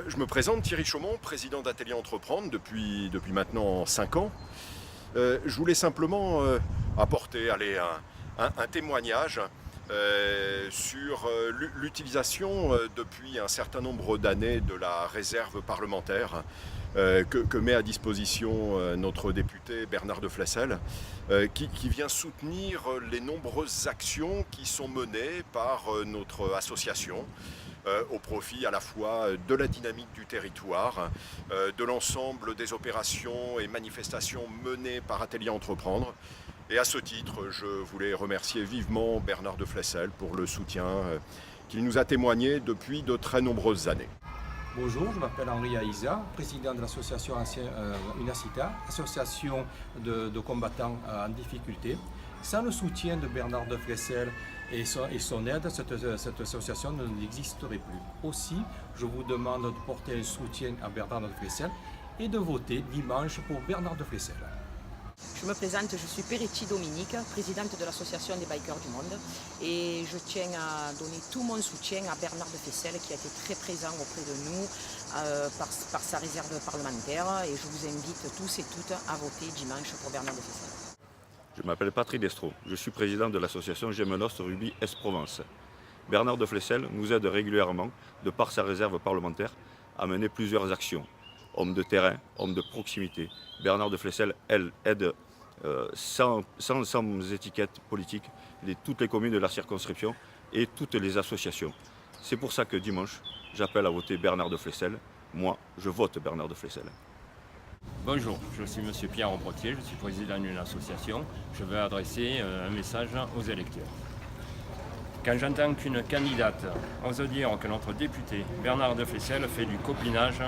Je me présente, Thierry Chaumont, président d'Atelier Entreprendre depuis maintenant 5 ans. Je voulais simplement apporter un témoignage sur l'utilisation depuis un certain nombre d'années de la réserve parlementaire que met à disposition notre député Bernard de Flessel, qui vient soutenir les nombreuses actions qui sont menées par notre association au profit à la fois de la dynamique du territoire, de l'ensemble des opérations et manifestations menées par Atelier Entreprendre. Et à ce titre, je voulais remercier vivement Bernard de Flessel pour le soutien qu'il nous a témoigné depuis de très nombreuses années. Bonjour, je m'appelle Henri Aïza, président de l'association UNACITA, association de combattants en difficulté. Sans le soutien de Bernard de Flessel et son aide, cette association n'existerait plus. Aussi, je vous demande de porter un soutien à Bernard de Flessel et de voter dimanche pour Bernard de Flessel. Je me présente, je suis Peretti Dominique, présidente de l'association des bikers du monde, et je tiens à donner tout mon soutien à Bernard de Flessel qui a été très présent auprès de nous par sa réserve parlementaire, et je vous invite tous et toutes à voter dimanche pour Bernard de Flessel. Je m'appelle Patrick Destro, je suis président de l'association Gemelos Rugby Est-Provence. Bernard de Flessel nous aide régulièrement, de par sa réserve parlementaire, à mener plusieurs actions. Homme de terrain, homme de proximité. Bernard de Flessel, elle, aide sans étiquette politique toutes les communes de la circonscription et toutes les associations. C'est pour ça que dimanche, j'appelle à voter Bernard de Flessel. Moi, je vote Bernard de Flessel. Bonjour, je suis M. Pierre Aubretier, je suis président d'une association. Je veux adresser un message aux électeurs. Quand j'entends qu'une candidate ose dire que notre député Bernard de Flessel fait du copinage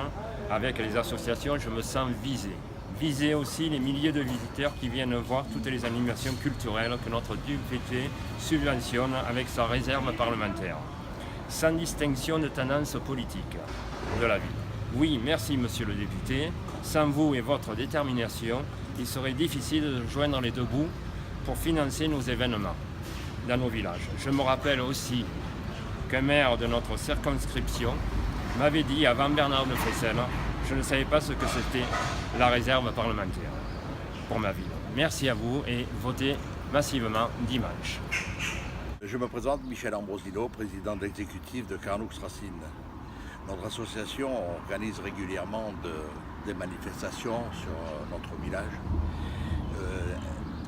avec les associations, je me sens visé. Visé aussi les milliers de visiteurs qui viennent voir toutes les animations culturelles que notre député subventionne avec sa réserve parlementaire, sans distinction de tendance politique de la ville. Oui, merci monsieur le député. Sans vous et votre détermination, il serait difficile de joindre les deux bouts pour financer nos événements dans nos villages. Je me rappelle aussi qu'un maire de notre circonscription m'avait dit avant Bernard de Flessel, je ne savais pas ce que c'était la réserve parlementaire pour ma ville. Merci à vous et votez massivement dimanche. Je me présente Michel Ambrosino, président de l'exécutif de Carnoux Racine. Notre association organise régulièrement des manifestations sur notre village.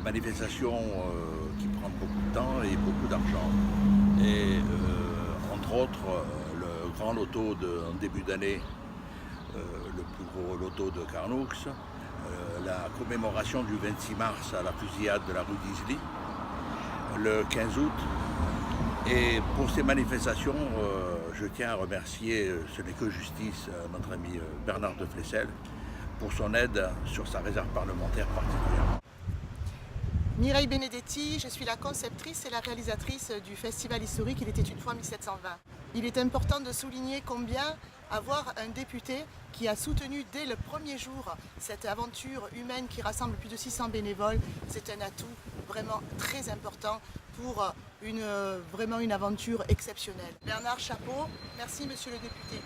Manifestations qui prennent beaucoup de temps et beaucoup d'argent. Et entre autres, le grand loto en début d'année, le plus gros loto de Carnoux, la commémoration du 26 mars à la fusillade de la rue d'Isly, le 15 août. Et pour ces manifestations, je tiens à remercier, ce n'est que justice, notre ami Bernard de Flessel pour son aide sur sa réserve parlementaire particulière. Mireille Benedetti, je suis la conceptrice et la réalisatrice du festival historique Il était une fois 1720. Il est important de souligner combien avoir un député qui a soutenu dès le premier jour cette aventure humaine qui rassemble plus de 600 bénévoles, c'est un atout vraiment très important pour vraiment une aventure exceptionnelle. Bernard, chapeau, merci monsieur le député.